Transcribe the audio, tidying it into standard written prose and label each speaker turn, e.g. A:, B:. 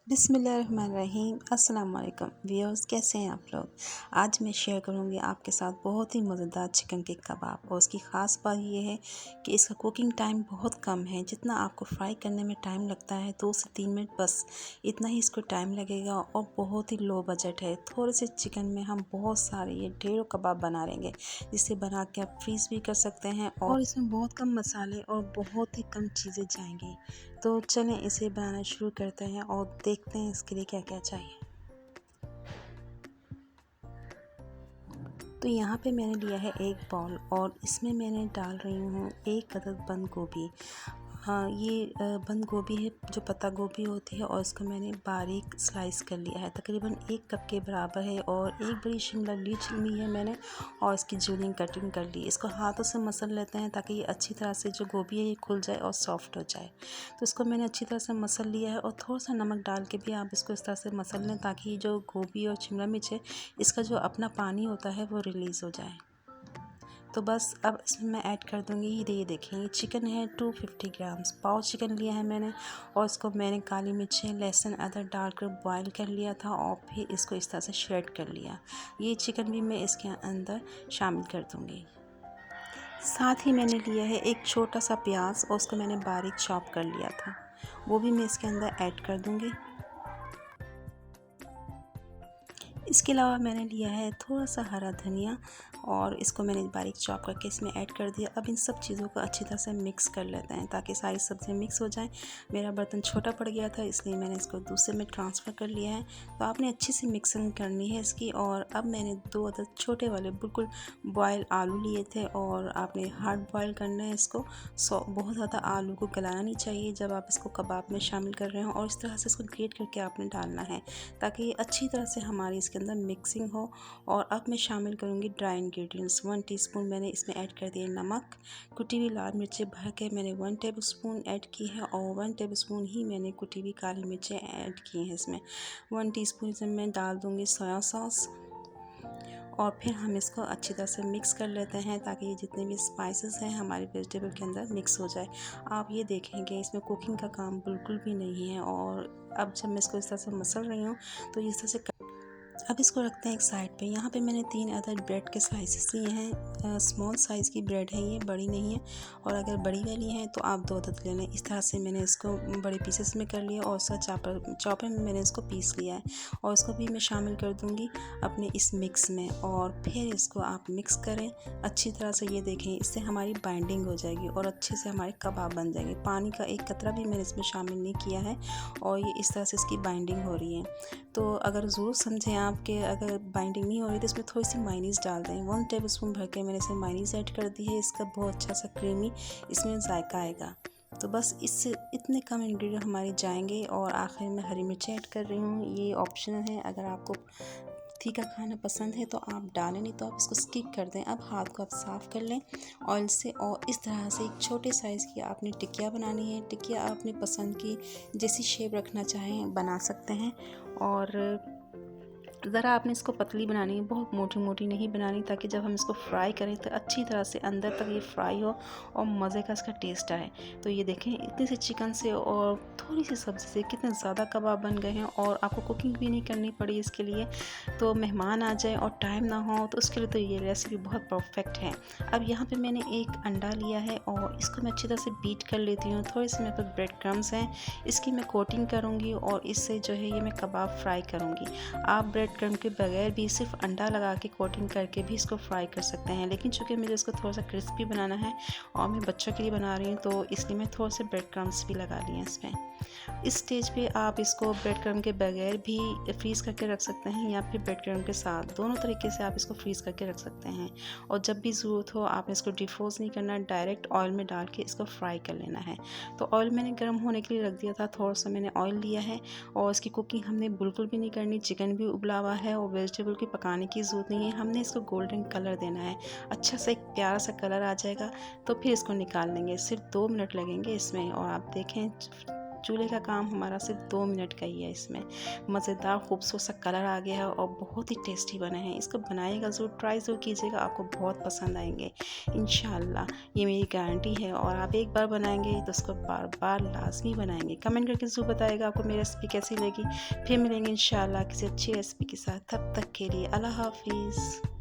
A: बिस्मिल्लाहिर्रहमानिर्रहीम। अस्सलाम वालेकुम व्यूअर्स, कैसे हैं आप लोग। आज मैं शेयर करूंगी आपके साथ बहुत ही मज़ेदार चिकन के कबाब। और उसकी ख़ास बात ये है कि इसका कुकिंग टाइम बहुत कम है। जितना आपको फ्राई करने में टाइम लगता है 2 से 3 मिनट, बस इतना ही इसको टाइम लगेगा। और बहुत ही लो बजट है। थोड़े से चिकन में हम बहुत सारे ये ढेरों कबाब बना लेंगे, जिसे बना के आप फ्रीज़ भी कर सकते हैं। और इसमें बहुत कम मसाले और बहुत ही कम चीज़ें जाएंगी। तो चलें इसे बनाना शुरू करते हैं और देखते हैं इसके लिए क्या क्या चाहिए। तो यहाँ पे मैंने लिया है एक बाउल और इसमें मैंने डाल रही हूँ 1 अदद बंद गोभी। हाँ, ये बंद गोभी है जो पत्ता गोभी होती है, और इसको मैंने बारीक स्लाइस कर लिया है, तकरीबन 1 कप के बराबर है। और एक बड़ी शिमला मिर्च ली है मैंने और इसकी जूलिंग कटिंग कर ली। इसको हाथों से मसल लेते हैं ताकि ये अच्छी तरह से जो गोभी है ये खुल जाए और सॉफ्ट हो जाए। तो इसको मैंने अच्छी तरह से मसल लिया है। और थोड़ा सा नमक डाल के भी आप इसको इस तरह से मसल लें ताकि जो गोभी और शिमला मिर्च है इसका जो अपना पानी होता है वो रिलीज़ हो जाए। तो बस अब इसमें मैं ऐड कर दूँगी, ये देखें ये चिकन है 250 ग्राम्स, पाव चिकन लिया है मैंने। और इसको मैंने काली मिर्चें, लहसुन, अदरक डालकर बॉईल कर लिया था और फिर इसको इस तरह से श्रेड कर लिया। ये चिकन भी मैं इसके अंदर शामिल कर दूँगी। साथ ही मैंने लिया है एक छोटा सा प्याज और उसको मैंने बारीक चॉप कर लिया था, वो भी मैं इसके अंदर ऐड कर दूँगी। इसके अलावा मैंने लिया है थोड़ा सा हरा धनिया और इसको मैंने बारीक चॉप करके इसमें ऐड कर दिया। अब इन सब चीज़ों को अच्छी तरह से मिक्स कर लेते हैं ताकि सारी सब्जियां मिक्स हो जाएं। मेरा बर्तन छोटा पड़ गया था इसलिए मैंने इसको दूसरे में ट्रांसफ़र कर लिया है। तो आपने अच्छी सी मिक्सिंग करनी है इसकी। और अब मैंने 2 अदद छोटे वाले बिल्कुल बॉयल आलू लिए थे और आपने हार्ड बॉयल करना है इसको। बहुत ज़्यादा आलू को गलाना नहीं चाहिए जब आप इसको कबाब में शामिल कर रहे हो। और इस तरह से इसको ग्रेट करके आपने डालना है ताकि ये अच्छी तरह से हमारी इसके अंदर मिक्सिंग हो। और अब मैं शामिल करूँगी ड्राई इंग्रेडिएंट्स। 1 टीस्पून मैंने इसमें ऐड कर दिया नमक। कुटी हुई लाल मिर्चें भर के मैंने 1 टेबलस्पून ऐड की है और 1 टेबलस्पून ही मैंने कुटी हुई काली मिर्चें ऐड की हैं इसमें। 1 टीस्पून इसमें मैं डाल दूँगी सोया सॉस। और फिर हम इसको अच्छी तरह से मिक्स कर लेते हैं ताकि ये जितने भी स्पाइसेस हैं हमारे वेजिटेबल के अंदर मिक्स हो जाए। आप ये देखेंगे इसमें कुकिंग का काम बिल्कुल भी नहीं है। और अब जब मैं इसको इस तरह से मसल रही हूँ तो इस तरह से अब इसको रखते हैं एक साइड पे। यहाँ पे मैंने 3 अदर ब्रेड के स्लाइसेस लिए हैं। स्मॉल साइज़ की ब्रेड है ये, बड़ी नहीं है। और अगर बड़ी वाली है तो आप 2 अदद ले लें। इस तरह से मैंने इसको बड़े पीसेस में कर लिया और उसका चॉपर में मैंने इसको पीस लिया है। और इसको भी मैं शामिल कर दूँगी अपने इस मिक्स में। और फिर इसको आप मिक्स करें अच्छी तरह से। ये देखें इससे हमारी बाइंडिंग हो जाएगी और अच्छे से हमारे कबाब बन जाएंगे। पानी का एक कतरा भी मैंने इसमें शामिल नहीं किया है और ये इस तरह से इसकी बाइंडिंग हो रही है। तो अगर ज़रूर समझें आप कि अगर बाइंडिंग नहीं हो रही तो इसमें थोड़ी सी मायोनीज़ डाल दें। 1 टेबलस्पून भर के मैंने इसमें मायोनीज़ ऐड कर दी है। इसका बहुत अच्छा सा क्रीमी इसमें जायका आएगा। तो बस इससे इतने कम इंग्रेडिएंट हमारे जाएंगे। और आखिर में हरी मिर्ची ऐड कर रही हूँ, ये ऑप्शनल है। अगर आपको तीखा खाना पसंद है तो आप डालें, नहीं तो आप इसको स्किप कर दें। अब हाथ को आप साफ़ कर लें ऑयल से और इस तरह से एक छोटे साइज़ की आपने टिकिया बनानी है। टिकिया अपने पसंद की जैसी शेप रखना चाहें बना सकते हैं। और ज़रा आपने इसको पतली बनानी है, बहुत मोटी मोटी नहीं बनानी, ताकि जब हम इसको फ्राई करें तो अच्छी तरह से अंदर तक ये फ्राई हो और मज़े का इसका टेस्ट आए। तो ये देखें इतने से चिकन से और थोड़ी सी सब्ज़ी से कितने ज़्यादा कबाब बन गए हैं। और आपको कुकिंग भी नहीं करनी पड़ी इसके लिए। तो मेहमान आ जाए और टाइम ना हो तो उसके लिए तो ये रेसिपी बहुत परफेक्ट है। अब यहाँ पे मैंने एक अंडा लिया है और इसको मैं अच्छी तरह से बीट कर लेती हूँ। थोड़े से मेरे पास ब्रेड क्रम्स हैं, इसकी मैं कोटिंग करूँगी और इससे जो है ये मैं कबाब फ्राई करूँगी। आप ब्रेड क्रम के बगैर भी सिर्फ अंडा लगा के कोटिंग करके भी इसको फ्राई कर सकते हैं। लेकिन चूँकि मुझे इसको थोड़ा सा क्रिस्पी बनाना है और मैं बच्चों के लिए बना रही हूँ तो इसलिए मैं थोड़े से ब्रेड क्रम्स भी लगा लिए हैं इसमें। इस स्टेज पे आप इसको ब्रेड क्रम के बगैर भी फ्रीज़ करके रख सकते हैं या फिर ब्रेड क्रम के साथ, दोनों तरीके से आप इसको फ्रीज़ करके रख सकते हैं। और जब भी ज़रूरत हो आपने इसको डिफ्रोज़ नहीं करना, डायरेक्ट ऑयल में डाल के इसको फ्राई कर लेना है। तो ऑयल मैंने गर्म होने के लिए रख दिया था, थोड़ा सा मैंने ऑयल लिया है। और इसकी कुकिंग हमने बिल्कुल भी नहीं करनी, चिकन भी उबला हुआ है और वेजिटेबल की पकाने की ज़रूरत नहीं है। हमने इसको गोल्डन कलर देना है, अच्छा सा एक प्यारा सा कलर आ जाएगा तो फिर इसको निकाल लेंगे। सिर्फ 2 मिनट लगेंगे इसमें। और आप देखें चूल्हे का काम हमारा सिर्फ 2 मिनट का ही है। इसमें मज़ेदार खूबसूरत सा कलर आ गया है और बहुत ही टेस्टी बने हैं। इसको बनाइएगा ज़रूर, ट्राई ज़रूर कीजिएगा, आपको बहुत पसंद आएंगे इंशाल्लाह, ये मेरी गारंटी है। और आप एक बार बनाएंगे तो उसको बार बार लाजमी बनाएंगे। कमेंट करके ज़रूर बताइएगा आपको मेरी रेसिपी कैसी लगी। फिर मिलेंगे इंशाल्लाह किसी अच्छी रेसिपी के साथ। तब तक के लिए अल्लाह हाफिज़।